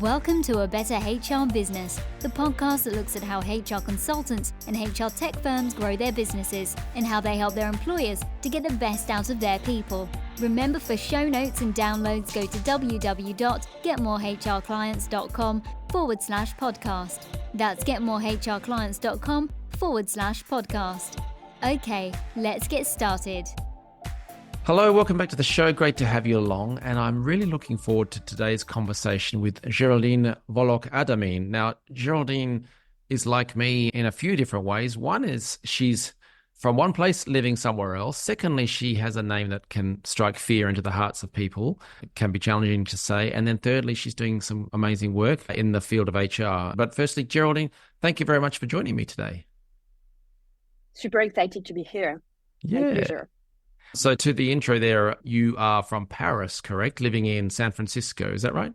Welcome to A Better HR Business, the podcast that looks at how HR consultants and HR tech firms grow their businesses and how they help their employers to get the best out of their people. Remember, for show notes and downloads, go to www.getmorehrclients.com/podcast. That's getmorehrclients.com/podcast. Okay, let's get started. Hello, welcome back to the show. Great to have you along. And I'm really looking forward to today's conversation with Geraldine Volok-Adamine. Now, Geraldine is like me in a few different ways. One is she's from one place living somewhere else. Secondly, she has a name that can strike fear into the hearts of people. It can be challenging to say. And then thirdly, she's doing some amazing work in the field of HR. But firstly, Geraldine, thank you very much for joining me today. Super excited to be here. Yeah. My pleasure. So to the intro there, you are from Paris, correct? Living in San Francisco, is that right?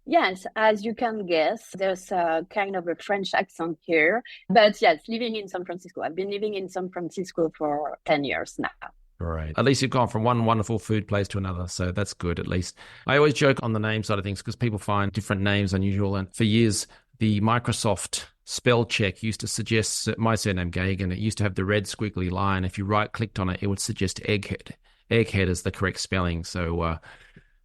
Yes, as you can guess, there's a kind of a French accent here. But yes, living in San Francisco. I've been living in San Francisco for 10 years now. Right. At least you've gone from one wonderful food place to another, so that's good at least. I always joke on the name side of things because people find different names unusual. And for years, the Microsoft spell check used to suggest my surname Gagan. It used to have the red squiggly line. If you right-clicked on it, it would suggest Egghead. Egghead is the correct spelling. So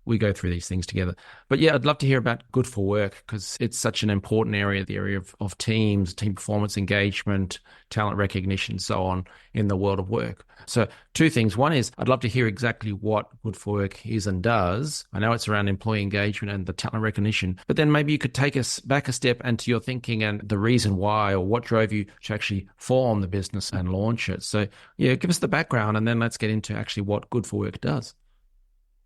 we go through these things together. But yeah, I'd love to hear about Good4work because it's such an important area, the area of teams, team performance, engagement, talent recognition, so on in the world of work. So two things. One is I'd love to hear exactly what Good4work is and does. I know it's around employee engagement and the talent recognition, but then maybe you could take us back a step into your thinking and the reason why or what drove you to actually form the business and launch it. So yeah, give us the background and then let's get into actually what Good4work does.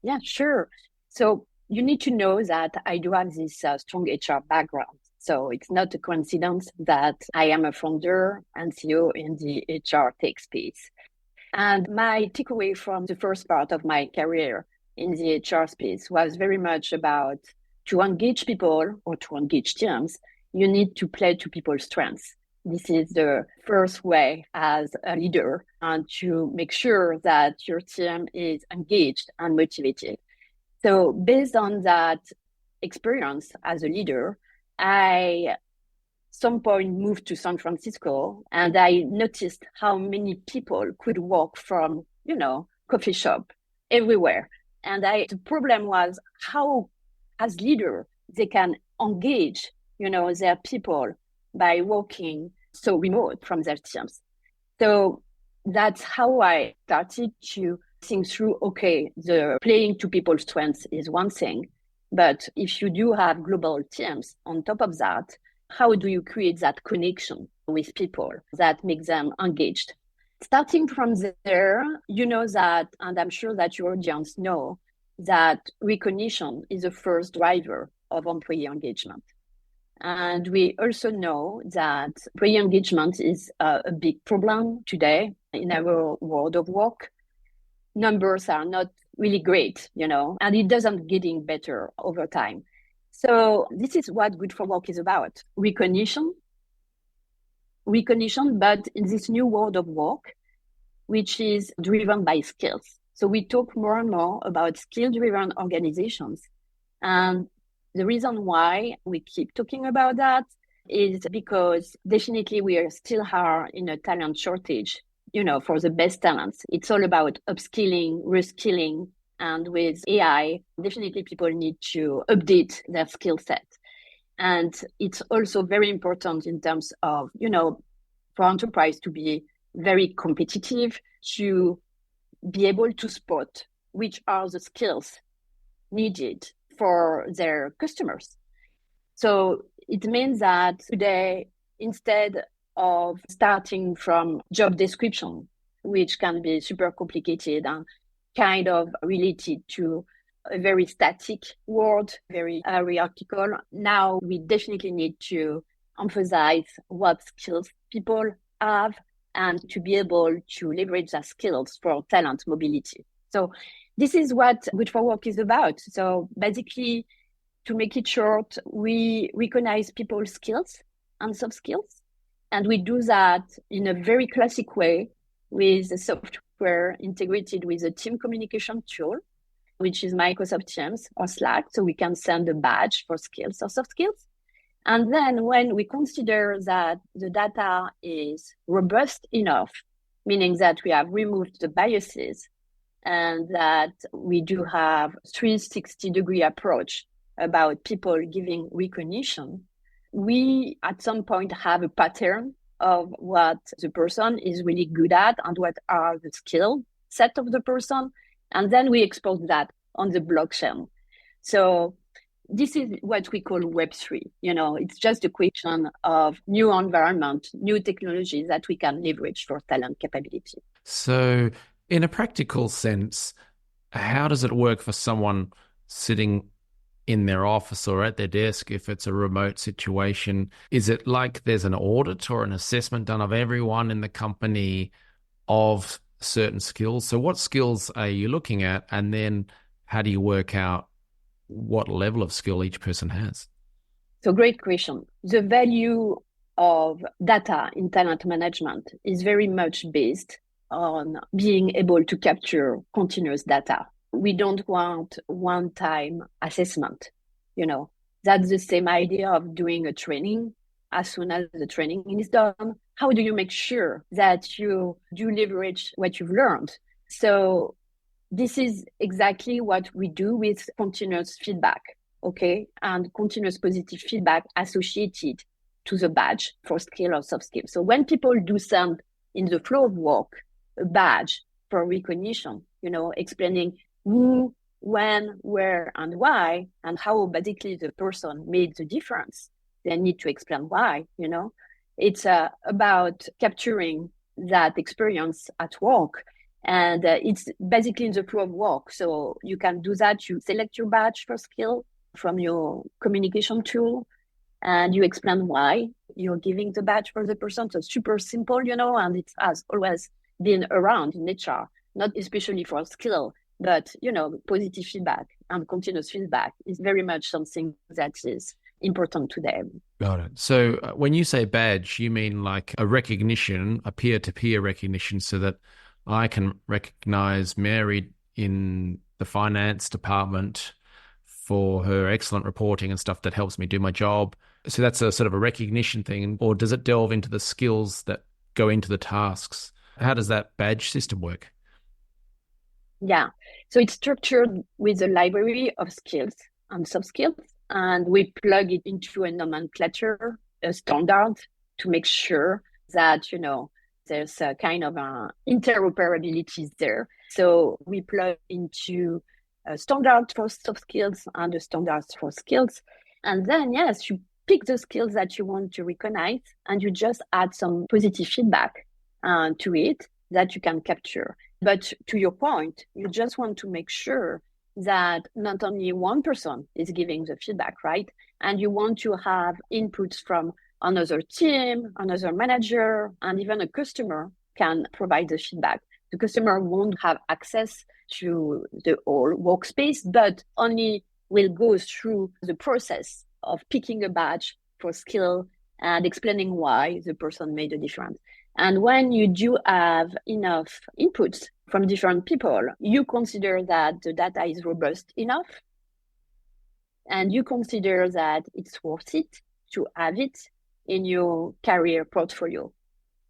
Yeah, sure. So you need to know that I do have this strong HR background. So it's not a coincidence that I am a founder and CEO in the HR tech space. And my takeaway from the first part of my career in the HR space was very much about to engage people or to engage teams, you need to play to people's strengths. This is the first way as a leader and to make sure that your team is engaged and motivated. So based on that experience as a leader, I some point moved to San Francisco and I noticed how many people could work from, coffee shop everywhere. And the problem was how, as leader, they can engage, their people by working so remote from their teams. So that's how I started to think through, okay, the playing to people's strengths is one thing, but if you do have global teams on top of that, how do you create that connection with people that makes them engaged? Starting from there, you know that, and I'm sure that your audience know, that recognition is the first driver of employee engagement. And we also know that employee engagement is a big problem today in our world of work. Numbers are not really great, and it doesn't getting better over time. So this is what Good4work is about. Recognition, but in this new world of work, which is driven by skills. So we talk more and more about skill-driven organizations. And the reason why we keep talking about that is because definitely we are still in a talent shortage, for the best talents. It's all about upskilling, reskilling, and with AI, definitely people need to update their skill set. And it's also very important in terms of, for enterprise to be very competitive, to be able to spot which are the skills needed for their customers. So it means that today, instead of starting from job description, which can be super complicated and kind of related to a very static world, very hierarchical. Now we definitely need to emphasize what skills people have and to be able to leverage their skills for talent mobility. So this is what Good4work is about. So basically, to make it short, we recognize people's skills and soft skills. And we do that in a very classic way with the software integrated with a team communication tool. which is Microsoft Teams or Slack. So we can send a badge for skills or soft skills. And then when we consider that the data is robust enough, meaning that we have removed the biases and that we do have 360-degree approach about people giving recognition, we at some point have a pattern of what the person is really good at and what are the skill set of the person. And then we export that on the blockchain. So this is what we call Web3. It's just a question of new environment, new technologies that we can leverage for talent capability. So in a practical sense, how does it work for someone sitting in their office or at their desk if it's a remote situation? Is it like there's an audit or an assessment done of everyone in the company of certain skills? So what skills are you looking at? And then how do you work out what level of skill each person has? So great question. The value of data in talent management is very much based on being able to capture continuous data. We don't want one-time assessment. That's the same idea of doing a training. As soon as the training is done, how do you make sure that you do leverage what you've learned? So this is exactly what we do with continuous feedback, okay? And continuous positive feedback associated to the badge for skill or soft skill. So when people do send in the flow of work a badge for recognition, explaining who, when, where, and why, and how basically the person made the difference, they need to explain why, It's about capturing that experience at work. And it's basically in the flow of work. So you can do that. You select your badge for skill from your communication tool and you explain why you're giving the badge for the person. So super simple, and it has always been around in HR, not especially for skill, but, positive feedback and continuous feedback is very much something that is important to them. Got it. So when you say badge, you mean like a recognition, a peer-to-peer recognition, so that I can recognize Mary in the finance department for her excellent reporting and stuff that helps me do my job. So that's a sort of a recognition thing. Or does it delve into the skills that go into the tasks? How does that badge system work? Yeah. So it's structured with a library of skills and soft skills, and we plug it into a nomenclature, a standard, to make sure that, there's a kind of interoperability there. So we plug into a standard for soft skills and a standard for skills. And then, yes, you pick the skills that you want to recognize and you just add some positive feedback to it that you can capture. But to your point, you just want to make sure that not only one person is giving the feedback, right? And you want to have inputs from another team, another manager, and even a customer can provide the feedback. The customer won't have access to the whole workspace, but only will go through the process of picking a badge for skill and explaining why the person made a difference. And when you do have enough inputs from different people, you consider that the data is robust enough, and you consider that it's worth it to have it in your career portfolio.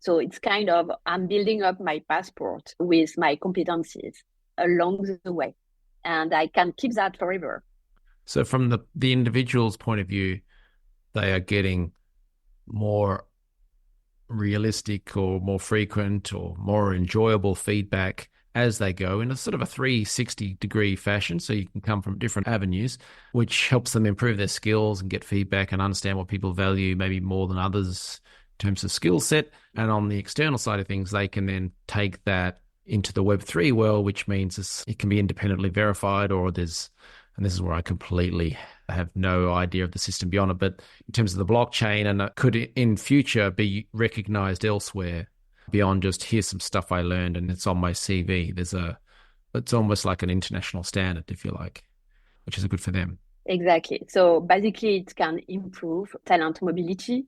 So it's kind of, I'm building up my passport with my competencies along the way, and I can keep that forever. So from the individual's point of view, they are getting more realistic or more frequent or more enjoyable feedback as they go in a sort of a 360-degree fashion. So you can come from different avenues, which helps them improve their skills and get feedback and understand what people value maybe more than others in terms of skill set. And on the external side of things, they can then take that into the Web3 world, which means it can be independently verified, or there's, and this is where I completely have no idea of the system beyond it, but in terms of the blockchain, and it could in future be recognized elsewhere beyond just here's some stuff I learned and it's on my CV. It's almost like an international standard, if you like, which is good for them. Exactly. So basically it can improve talent mobility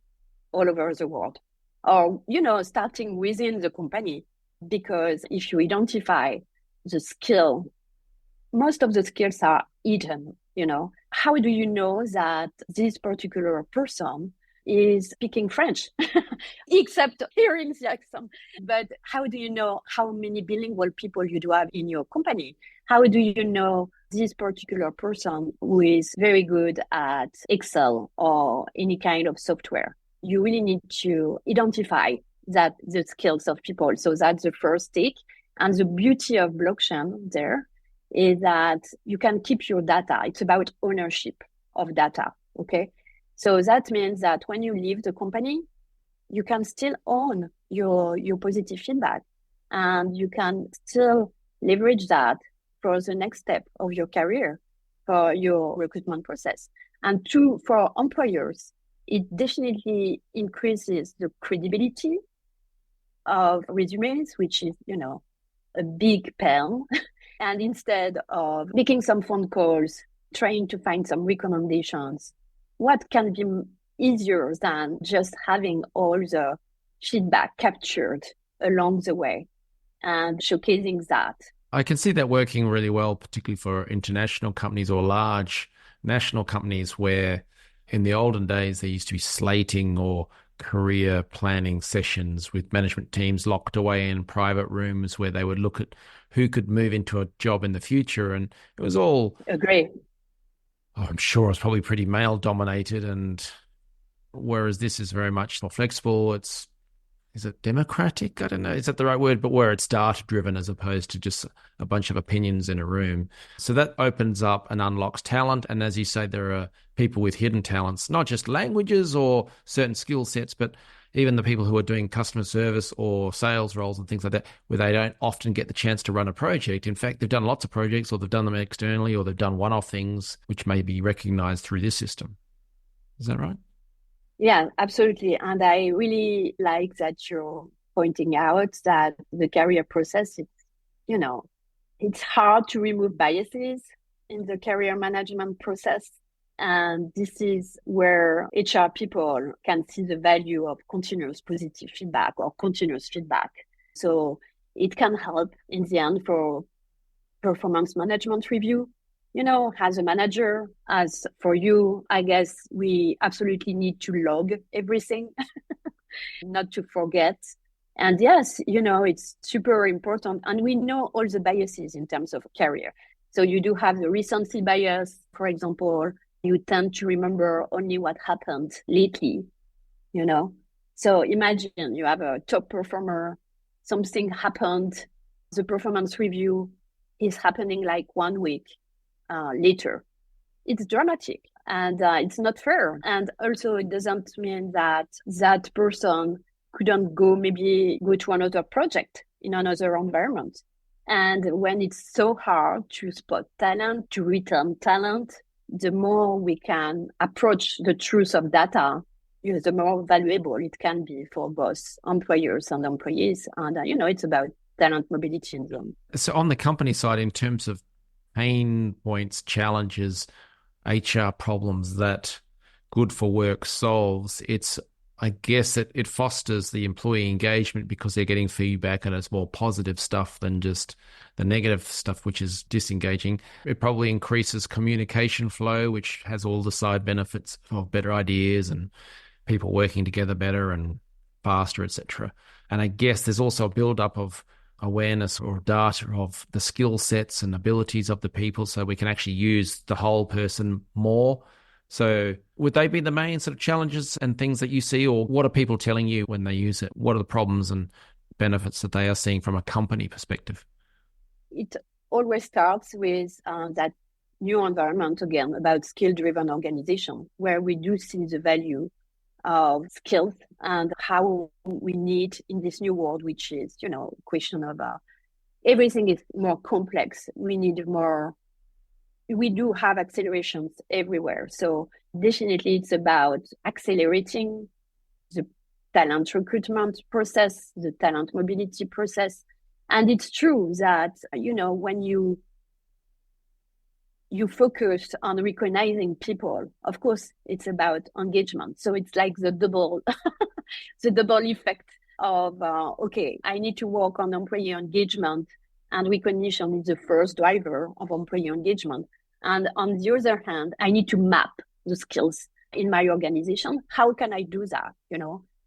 all over the world, or, starting within the company, because if you identify the skill most of the skills are hidden, How do you know that this particular person is speaking French, except hearing the accent? But how do you know how many bilingual people you do have in your company? How do you know this particular person who is very good at Excel or any kind of software? You really need to identify that the skills of people. So that's the first take. And the beauty of blockchain there is that you can keep your data. It's about ownership of data. Okay. So that means that when you leave the company, you can still own your positive feedback, and you can still leverage that for the next step of your career, for your recruitment process. And two, for employers, it definitely increases the credibility of resumes, which is, a big pen. And instead of making some phone calls, trying to find some recommendations, what can be easier than just having all the feedback captured along the way and showcasing that? I can see that working really well, particularly for international companies or large national companies where in the olden days there used to be slating or career planning sessions with management teams locked away in private rooms where they would look at who could move into a job in the future. And it was all... Agree. I'm sure it's probably pretty male dominated, and whereas this is very much more flexible. Is it democratic? I don't know. Is that the right word? But where it's data driven as opposed to just a bunch of opinions in a room. So that opens up and unlocks talent. And as you say, there are people with hidden talents, not just languages or certain skill sets, but even the people who are doing customer service or sales roles and things like that, where they don't often get the chance to run a project. In fact, they've done lots of projects, or they've done them externally, or they've done one-off things, which may be recognized through this system. Is that right? Yeah, absolutely. And I really like that you're pointing out that the career process, it's hard to remove biases in the career management process. And this is where HR people can see the value of continuous positive feedback or continuous feedback. So it can help in the end for performance management review. As a manager, as for you, I guess we absolutely need to log everything, not to forget. And yes, it's super important. And we know all the biases in terms of career. So you do have the recency bias, for example. You tend to remember only what happened lately, So imagine you have a top performer, something happened, the performance review is happening like 1 week later. It's dramatic, and it's not fair. And also it doesn't mean that that person couldn't maybe go to another project in another environment. And when it's so hard to spot talent, to return talent, the more we can approach the truth of data, the more valuable it can be for both employers and employees. And, it's about talent mobility in them. So on the company side, in terms of pain points, challenges, HR problems that Good4work solves, I guess it fosters the employee engagement because they're getting feedback and it's more positive stuff than just the negative stuff, which is disengaging. It probably increases communication flow, which has all the side benefits of better ideas and people working together better and faster, etc. And I guess there's also a build-up of awareness or data of the skill sets and abilities of the people, so we can actually use the whole person more. So would they be the main sort of challenges and things that you see, or what are people telling you when they use it? What are the problems and benefits that they are seeing from a company perspective? It always starts with that new environment, again, about skill-driven organization, where we do see the value of skills and how we need in this new world, which is, question of everything is more complex. We need more. We do have accelerations everywhere. So definitely it's about accelerating the talent recruitment process, the talent mobility process. And it's true that, when you focus on recognizing people, of course, it's about engagement. So it's like the double effect of, okay, I need to work on employee engagement And recognition is the first driver of employee engagement. And on the other hand, I need to map the skills in my organization. How can I do that?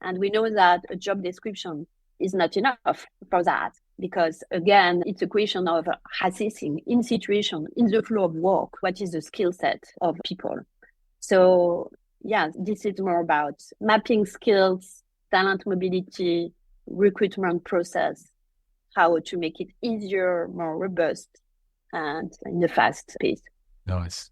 And we know that a job description is not enough for that, because again, it's a question of assessing in situation, in the flow of work, what is the skill set of people. So yeah, this is more about mapping skills, talent mobility, recruitment process, how to make it easier, more robust, and in a fast pace. Nice.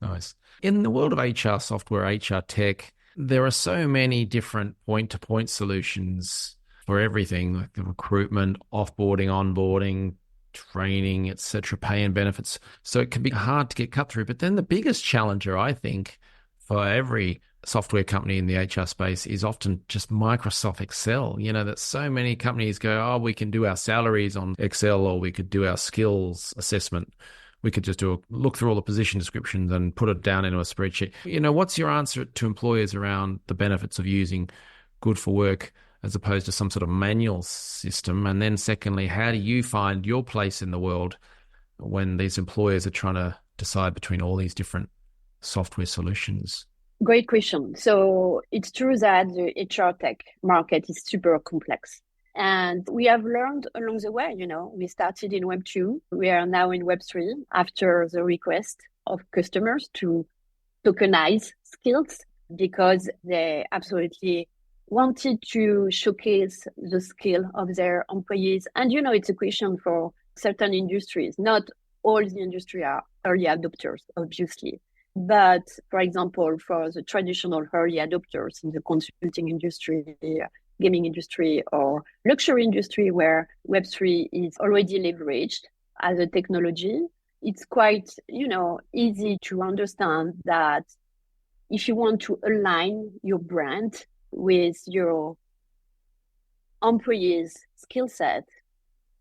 In the world of HR software, HR tech, there are so many different point-to-point solutions for everything, like the recruitment, offboarding, onboarding, training, etc., pay and benefits. So it can be hard to get cut through. But then the biggest challenger, I think, for every software company in the HR space is often just Microsoft Excel. That so many companies go, oh, we can do our salaries on Excel, or we could do our skills assessment. We could just look through all the position descriptions and put it down into a spreadsheet. What's your answer to employers around the benefits of using Good4work as opposed to some sort of manual system? And then secondly, how do you find your place in the world when these employers are trying to decide between all these different software solutions? Great question. So it's true that the HR tech market is super complex. And we have learned along the way, we started in Web 2. We are now in Web 3 after the request of customers to tokenize skills, because they absolutely wanted to showcase the skill of their employees. And, it's a question for certain industries. Not all the industry are early adopters, obviously. But for example, for the traditional early adopters in the consulting industry, gaming industry, or luxury industry, where Web3 is already leveraged as a technology, it's quite, easy to understand that if you want to align your brand with your employees' skill set,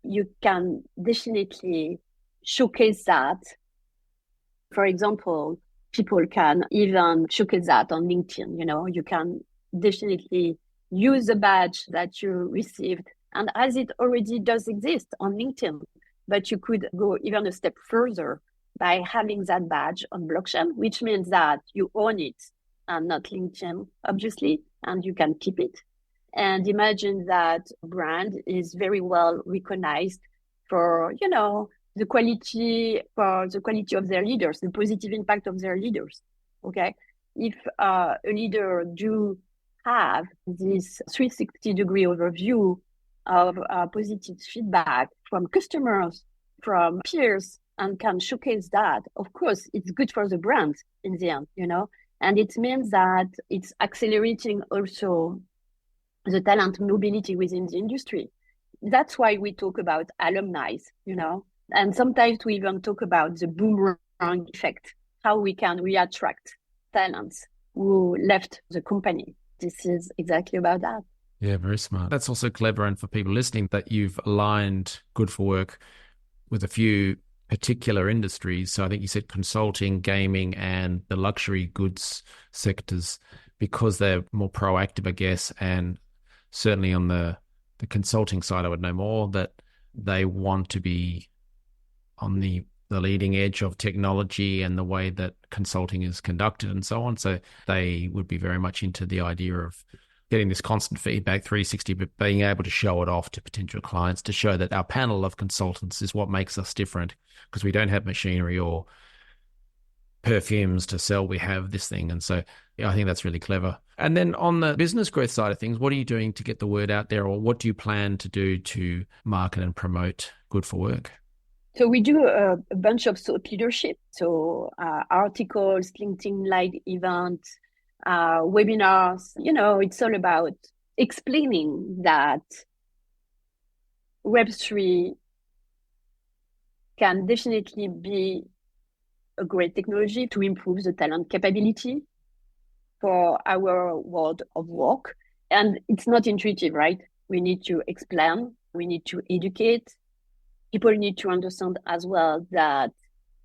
you can definitely showcase that. For example, people can even showcase that on LinkedIn. You can definitely use the badge that you received, and as it already does exist on LinkedIn, but you could go even a step further by having that badge on blockchain, which means that you own it and not LinkedIn, obviously, and you can keep it. And imagine that brand is very well recognized for, the quality of their leaders, the positive impact of their leaders. Okay, if a leader do have this 360-degree overview of positive feedback from customers, from peers, and can showcase that, of course, it's good for the brand in the end, and it means that it's accelerating also the talent mobility within the industry. That's why we talk about alumni, and sometimes we even talk about the boomerang effect, how we can reattract talents who left the company. This is exactly about that. Yeah, very smart. That's also clever. And for people listening, that you've aligned Good4work with a few particular industries. So I think you said consulting, gaming, and the luxury goods sectors, because they're more proactive, I guess. And certainly on the consulting side, I would know more that they want to be on the leading edge of technology and the way that consulting is conducted and so on. So they would be very much into the idea of getting this constant feedback 360, but being able to show it off to potential clients to show that our panel of consultants is what makes us different, because we don't have machinery or perfumes to sell. We have this thing. And so I think that's really clever. And then on the business growth side of things, what are you doing to get the word out there, or what do you plan to do to market and promote Good4work? So we do a bunch of thought leadership. So articles, LinkedIn Live events, webinars. It's all about explaining that Web3 can definitely be a great technology to improve the talent capability for our world of work. And it's not intuitive, right? We need to explain, we need to educate. People need to understand as well that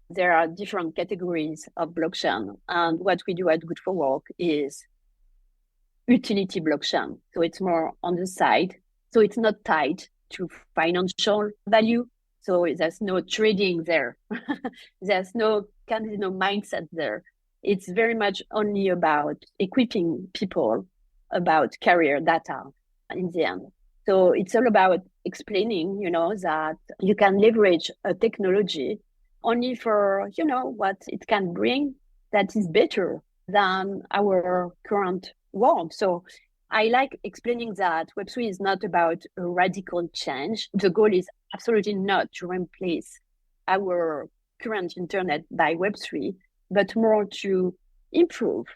there are different categories of blockchain. And what we do at Good4work is utility blockchain. So it's more on the side. So it's not tied to financial value. So there's no trading there. There's no casino mindset there. It's very much only about equipping people about career data in the end. So it's all about explaining, that you can leverage a technology only for, what it can bring that is better than our current world. So I like explaining that Web3 is not about a radical change. The goal is absolutely not to replace our current internet by Web3, but more to improve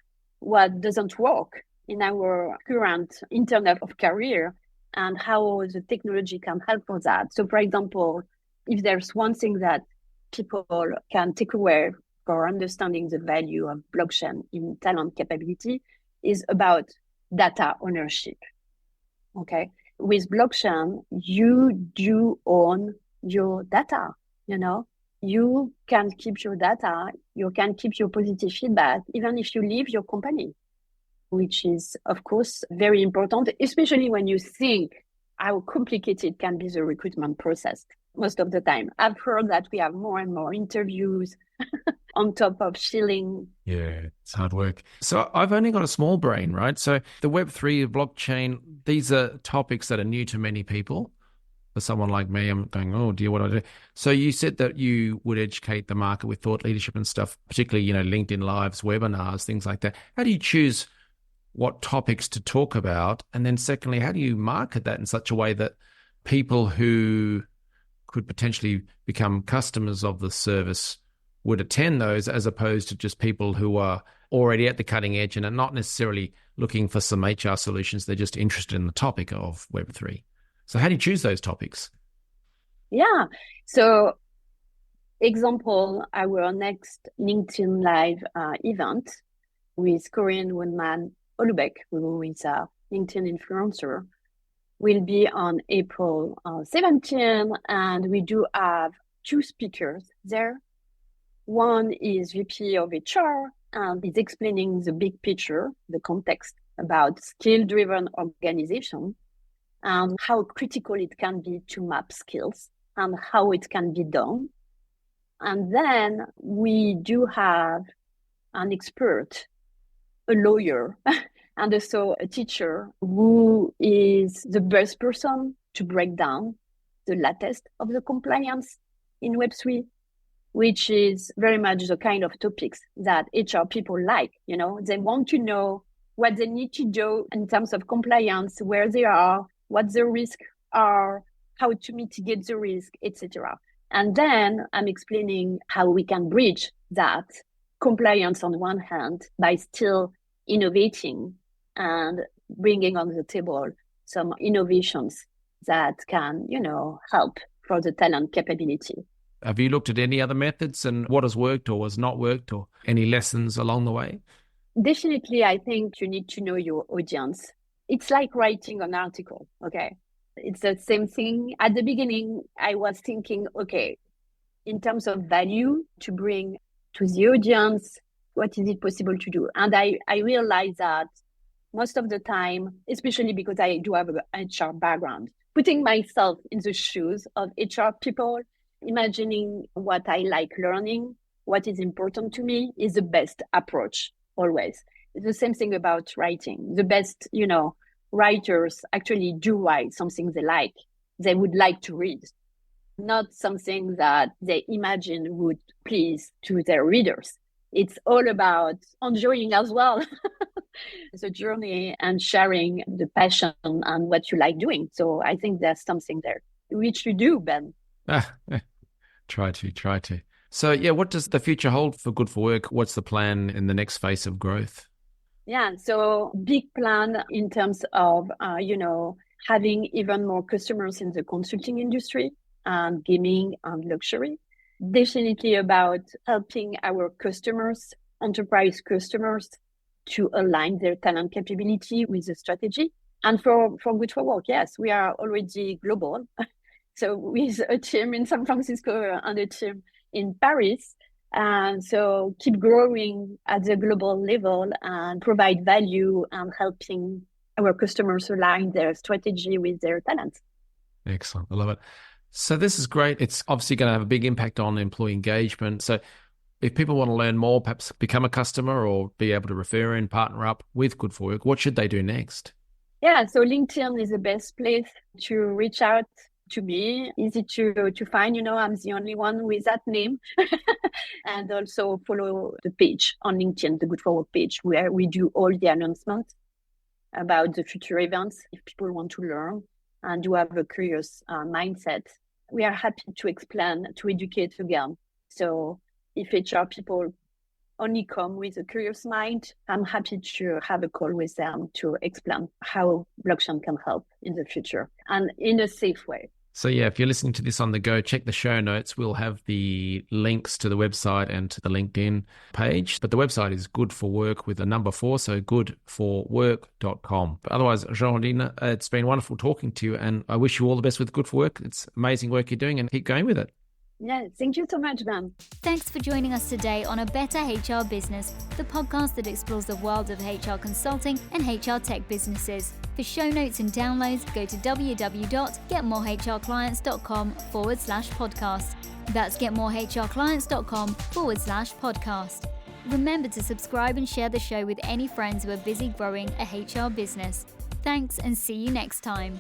what doesn't work in our current internet of career and how the technology can help for that. So, for example, if there's one thing that people can take away for understanding the value of blockchain in talent capability is about data ownership. Okay. With blockchain, you do own your data, you can keep your data, you can keep your positive feedback, even if you leave your company, which is, of course, very important, especially when you think how complicated can be the recruitment process most of the time. I've heard that we have more and more interviews on top of shilling. Yeah, it's hard work. So I've only got a small brain, right? So the Web3, blockchain, these are topics that are new to many people. For someone like me, I'm going, oh dear, what do I do? So you said that you would educate the market with thought leadership and stuff, particularly, LinkedIn Lives, webinars, things like that. How do you choose what topics to talk about? And then secondly, how do you market that in such a way that people who could potentially become customers of the service would attend those, as opposed to just people who are already at the cutting edge and are not necessarily looking for some HR solutions. They're just interested in the topic of Web3. So how do you choose those topics? Yeah. So example, our next LinkedIn Live event with Korean woman Olubek, who is a LinkedIn influencer, will be on April 17, and we do have two speakers there. One is VP of HR, and is explaining the big picture, the context about skill-driven organization and how critical it can be to map skills and how it can be done. And then we do have an expert, a lawyer, and also a teacher who is the best person to break down the latest of the compliance in Web3, which is very much the kind of topics that HR people like. They want to know what they need to do in terms of compliance, where they are, what the risks are, how to mitigate the risk, etc. And then I'm explaining how we can bridge that compliance on one hand by still innovating and bringing on the table some innovations that can, help for the talent capability. Have you looked at any other methods and what has worked or has not worked, or any lessons along the way? Definitely, I think you need to know your audience. It's like writing an article, okay? It's the same thing. At the beginning, I was thinking, okay, in terms of value to bring to the audience, what is it possible to do? And I realized that most of the time, especially because I do have an HR background, putting myself in the shoes of HR people, imagining what I like learning, what is important to me is the best approach always. It's the same thing about writing. The best, writers actually do write something they would like to read, not something that they imagine would please to their readers. It's all about enjoying as well the journey and sharing the passion and what you like doing. So I think there's something there, which you do, Ben. Try to. So yeah, what does the future hold for Good4work? What's the plan in the next phase of growth? Yeah, so big plan in terms of, having even more customers in the consulting industry and gaming and luxury. Definitely about helping our customers, enterprise customers, to align their talent capability with the strategy. And for Good4work, yes, we are already global. So with a team in San Francisco and a team in Paris. And so keep growing at the global level and provide value and helping our customers align their strategy with their talents. Excellent. I love it. So this is great. It's obviously going to have a big impact on employee engagement. So if people want to learn more, perhaps become a customer or be able to refer and partner up with Good4work, what should they do next? Yeah, so LinkedIn is the best place to reach out to me. Easy to find, I'm the only one with that name. And also follow the page on LinkedIn, the Good4work page, where we do all the announcements about the future events if people want to learn and do have a curious mindset. We are happy to explain, to educate again. So if HR people only come with a curious mind, I'm happy to have a call with them to explain how blockchain can help in the future and in a safe way. So yeah, if you're listening to this on the go, check the show notes. We'll have the links to the website and to the LinkedIn page. But the website is Good4work with a number 4, so good4work.com. But otherwise, Geraldine, it's been wonderful talking to you, and I wish you all the best with Good4work. It's amazing work you're doing, and keep going with it. Yeah, thank you so much, Ben. Thanks for joining us today on A Better HR Business, the podcast that explores the world of HR consulting and HR tech businesses. For show notes and downloads, go to www.getmorehrclients.com/podcast. That's getmorehrclients.com/podcast. Remember to subscribe and share the show with any friends who are busy growing a HR business. Thanks, and see you next time.